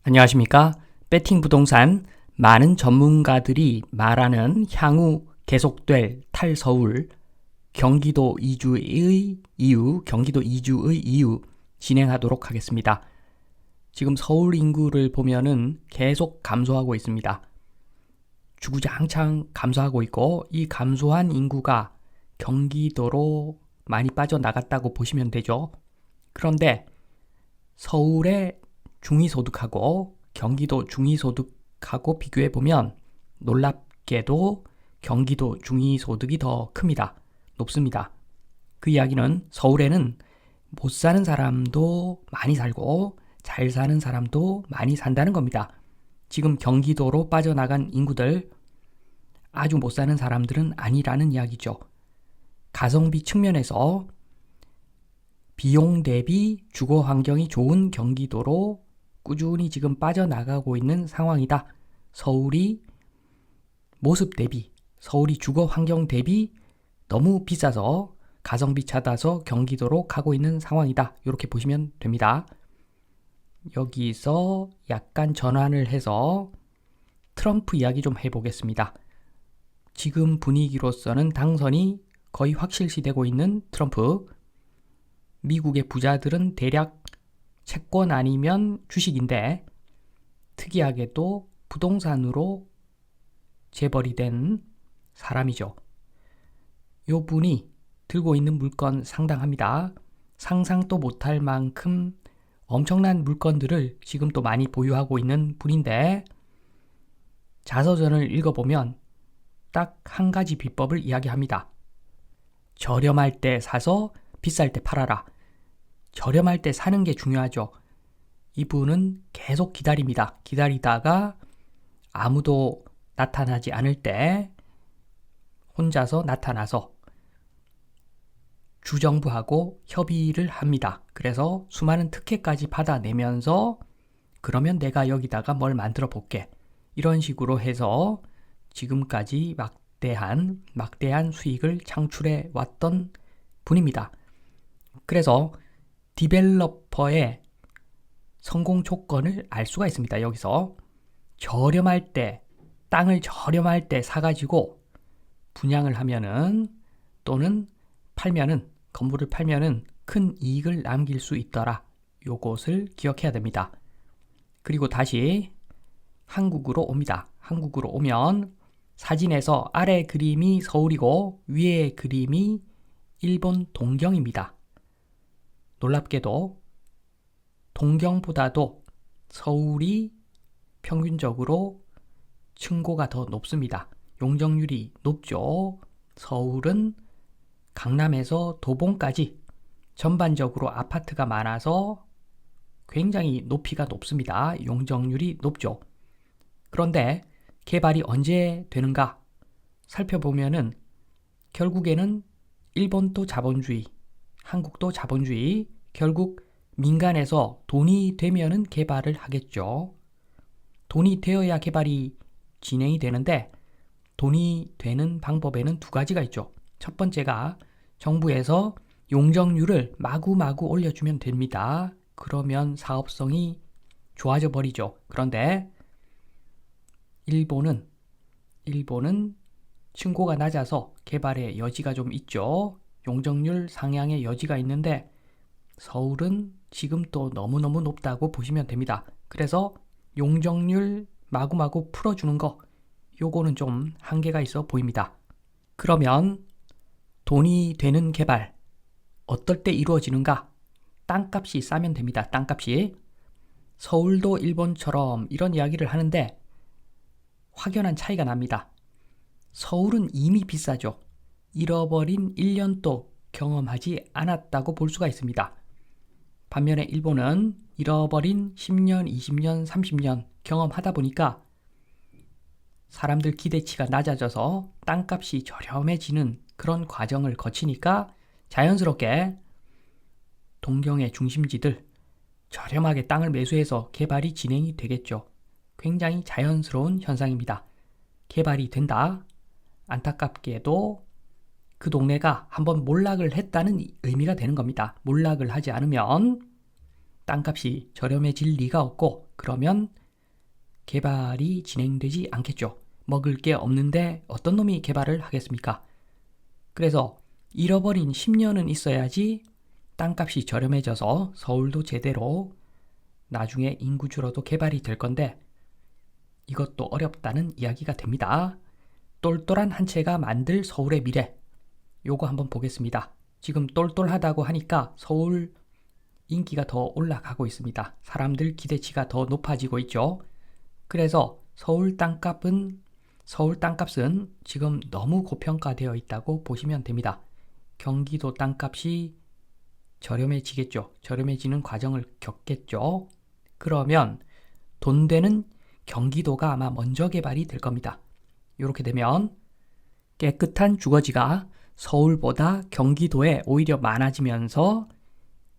안녕하십니까? 배팅 부동산 많은 전문가들이 말하는 향후 계속될 탈서울 경기도 이주의 이유 진행하도록 하겠습니다. 지금 서울 인구를 보면은 계속 감소하고 있습니다. 주구장창 감소하고 있고 이 감소한 인구가 경기도로 많이 빠져나갔다고 보시면 되죠. 그런데 서울의 중위소득하고 경기도 중위소득하고 비교해보면 놀랍게도 경기도 중위소득이 더 큽니다. 높습니다. 그 이야기는 서울에는 못 사는 사람도 많이 살고 잘 사는 사람도 많이 산다는 겁니다. 지금 경기도로 빠져나간 인구들 아주 못 사는 사람들은 아니라는 이야기죠. 가성비 측면에서 비용 대비 주거 환경이 좋은 경기도로 꾸준히 지금 빠져나가고 있는 상황이다. 서울이 모습 대비, 서울이 주거 환경 대비 너무 비싸서 가성비 찾아서 경기도로 가고 있는 상황이다. 이렇게 보시면 됩니다. 여기서 약간 전환을 해서 트럼프 이야기 좀 해보겠습니다. 지금 분위기로서는 당선이 거의 확실시되고 있는 트럼프. 미국의 부자들은 대략 채권 아니면 주식인데 특이하게도 부동산으로 재벌이 된 사람이죠. 요 분이 들고 있는 물건 상당합니다. 상상도 못할 만큼 엄청난 물건들을 지금 또 많이 보유하고 있는 분인데 자서전을 읽어보면 딱 한 가지 비법을 이야기합니다. 저렴할 때 사서 비쌀 때 팔아라. 저렴할 때 사는 게 중요하죠. 이분은 계속 기다립니다. 기다리다가 아무도 나타나지 않을 때 혼자서 나타나서 주정부하고 협의를 합니다. 그래서 수많은 특혜까지 받아내면서 그러면 내가 여기다가 뭘 만들어 볼게. 이런 식으로 해서 지금까지 막대한 수익을 창출해 왔던 분입니다. 그래서 디벨로퍼의 성공 조건을 알 수가 있습니다. 여기서 저렴할 때, 땅을 저렴할 때 사가지고 분양을 하면은 또는 팔면은, 건물을 팔면은 큰 이익을 남길 수 있더라. 요것을 기억해야 됩니다. 그리고 다시 한국으로 옵니다. 한국으로 오면 사진에서 아래 그림이 서울이고 위에 그림이 일본 동경입니다. 놀랍게도 동경보다도 서울이 평균적으로 층고가 더 높습니다. 용적률이 높죠. 서울은 강남에서 도봉까지 전반적으로 아파트가 많아서 굉장히 높이가 높습니다. 용적률이 높죠. 그런데 개발이 언제 되는가 살펴보면은 결국에는 일본도 자본주의, 한국도 자본주의, 결국 민간에서 돈이 되면은 개발을 하겠죠. 돈이 되어야 개발이 진행이 되는데 돈이 되는 방법에는 두 가지가 있죠. 첫 번째가 정부에서 용적률을 마구마구 올려주면 됩니다. 그러면 사업성이 좋아져 버리죠. 그런데 일본은 층고가 낮아서 개발의 여지가 좀 있죠. 용적률 상향의 여지가 있는데 서울은 지금 또 너무너무 높다고 보시면 됩니다. 그래서 용적률 마구마구 풀어주는 거 요거는 좀 한계가 있어 보입니다. 그러면 돈이 되는 개발 어떨 때 이루어지는가? 땅값이 싸면 됩니다. 땅값이. 서울도 일본처럼 이런 이야기를 하는데 확연한 차이가 납니다. 서울은 이미 비싸죠. 잃어버린 1년도 경험하지 않았다고 볼 수가 있습니다. 반면에 일본은 잃어버린 10년, 20년, 30년 경험하다 보니까 사람들 기대치가 낮아져서 땅값이 저렴해지는 그런 과정을 거치니까 자연스럽게 동경의 중심지들 저렴하게 땅을 매수해서 개발이 진행이 되겠죠. 굉장히 자연스러운 현상입니다. 개발이 된다. 안타깝게도 그 동네가 한번 몰락을 했다는 의미가 되는 겁니다. 몰락을 하지 않으면 땅값이 저렴해질 리가 없고 그러면 개발이 진행되지 않겠죠. 먹을 게 없는데 어떤 놈이 개발을 하겠습니까? 그래서 잃어버린 10년은 있어야지 땅값이 저렴해져서 서울도 제대로 나중에 인구 줄어도 개발이 될 건데 이것도 어렵다는 이야기가 됩니다. 똘똘한 한 채가 만들 서울의 미래. 요거 한번 보겠습니다. 지금 똘똘하다고 하니까 서울 인기가 더 올라가고 있습니다. 사람들 기대치가 더 높아지고 있죠. 그래서 서울 땅값은 지금 너무 고평가되어 있다고 보시면 됩니다. 경기도 땅값이 저렴해지겠죠. 저렴해지는 과정을 겪겠죠. 그러면 돈 되는 경기도가 아마 먼저 개발이 될 겁니다. 이렇게 되면 깨끗한 주거지가 서울보다 경기도에 오히려 많아지면서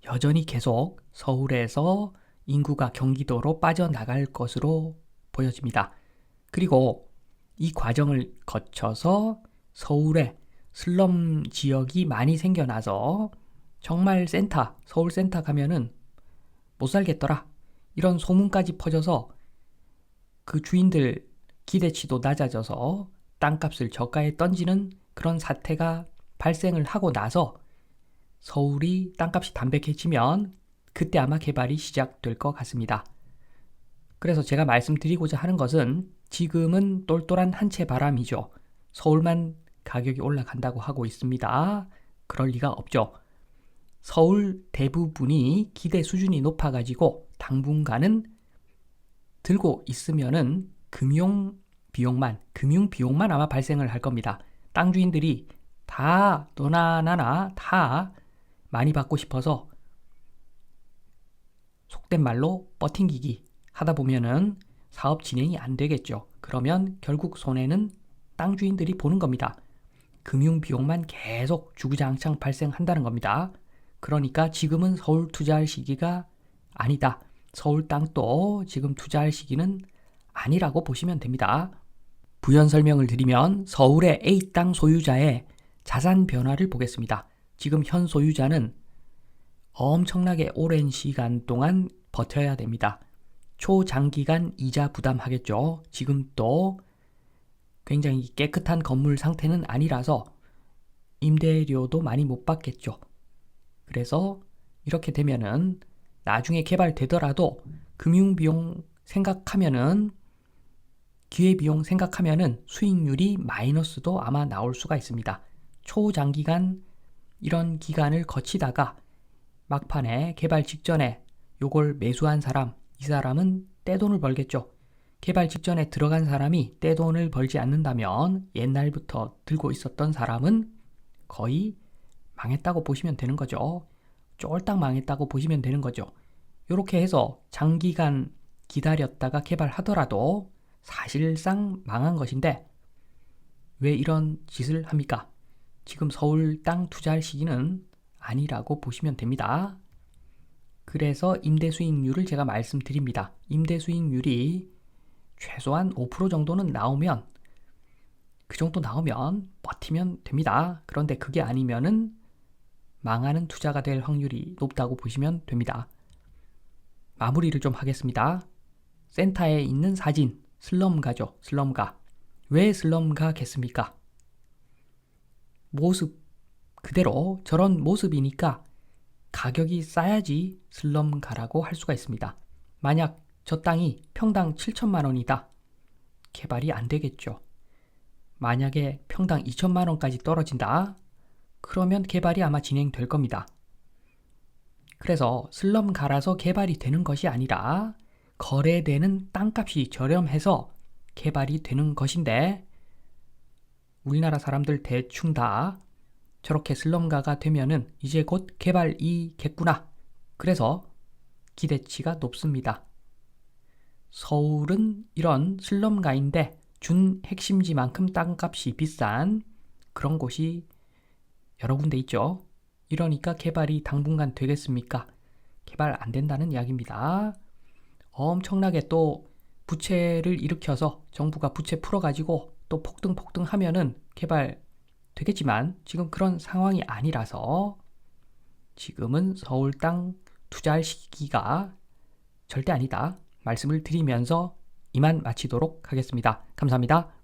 여전히 계속 서울에서 인구가 경기도로 빠져나갈 것으로 보여집니다. 그리고 이 과정을 거쳐서 서울에 슬럼 지역이 많이 생겨나서 정말 서울 센터 가면은 못 살겠더라. 이런 소문까지 퍼져서 그 주인들 기대치도 낮아져서 땅값을 저가에 던지는 그런 사태가 발생을 하고 나서 서울이 땅값이 담백해지면 그때 아마 개발이 시작될 것 같습니다. 그래서 제가 말씀드리고자 하는 것은 지금은 똘똘한 한 채 바람이죠. 서울만 가격이 올라간다고 하고 있습니다. 그럴 리가 없죠. 서울 대부분이 기대 수준이 높아가지고 당분간은 들고 있으면은 금융 비용만 아마 발생을 할 겁니다. 땅 주인들이 다 너나 나나 다 많이 받고 싶어서 속된 말로 버팅기기 하다 보면은 사업 진행이 안 되겠죠. 그러면 결국 손해는 땅 주인들이 보는 겁니다. 금융 비용만 계속 주구장창 발생한다는 겁니다. 그러니까 지금은 서울 투자할 시기가 아니다. 서울 땅도 지금 투자할 시기는 아니라고 보시면 됩니다. 부연 설명을 드리면 서울의 A 땅 소유자의 자산 변화를 보겠습니다. 지금 현 소유자는 엄청나게 오랜 시간 동안 버텨야 됩니다. 초장기간 이자 부담하겠죠. 지금 또 굉장히 깨끗한 건물 상태는 아니라서 임대료도 많이 못 받겠죠. 그래서 이렇게 되면은 나중에 개발되더라도 금융비용 생각하면은 기회비용 생각하면은 수익률이 마이너스도 아마 나올 수가 있습니다. 초장기간 이런 기간을 거치다가 막판에 개발 직전에 요걸 매수한 사람, 이 사람은 떼돈을 벌겠죠. 개발 직전에 들어간 사람이 떼돈을 벌지 않는다면 옛날부터 들고 있었던 사람은 거의 망했다고 보시면 되는 거죠. 쫄딱 망했다고 보시면 되는 거죠. 이렇게 해서 장기간 기다렸다가 개발하더라도 사실상 망한 것인데 왜 이런 짓을 합니까? 지금 서울 땅 투자할 시기는 아니라고 보시면 됩니다. 그래서 임대 수익률을 제가 말씀드립니다. 임대 수익률이 최소한 5% 정도는 나오면 그 정도 나오면 버티면 됩니다. 그런데 그게 아니면은 망하는 투자가 될 확률이 높다고 보시면 됩니다. 마무리를 좀 하겠습니다. 센터에 있는 사진, 슬럼가죠. 슬럼가. 왜 슬럼가겠습니까? 모습 그대로 저런 모습이니까 가격이 싸야지 슬럼가라고 할 수가 있습니다. 만약 저 땅이 평당 7천만 원이다. 개발이 안 되겠죠. 만약에 평당 2천만 원까지 떨어진다. 그러면 개발이 아마 진행될 겁니다. 그래서 슬럼가라서 개발이 되는 것이 아니라 거래되는 땅값이 저렴해서 개발이 되는 것인데 우리나라 사람들 대충 다 저렇게 슬럼가가 되면은 이제 곧 개발이겠구나. 그래서 기대치가 높습니다. 서울은 이런 슬럼가인데 준 핵심지만큼 땅값이 비싼 그런 곳이 여러 군데 있죠. 이러니까 개발이 당분간 되겠습니까? 개발 안 된다는 이야기입니다. 엄청나게 또 부채를 일으켜서 정부가 부채 풀어가지고 또 폭등 하면은 개발 되겠지만 지금 그런 상황이 아니라서 지금은 서울 땅 투자할 시기가 절대 아니다. 말씀을 드리면서 이만 마치도록 하겠습니다. 감사합니다.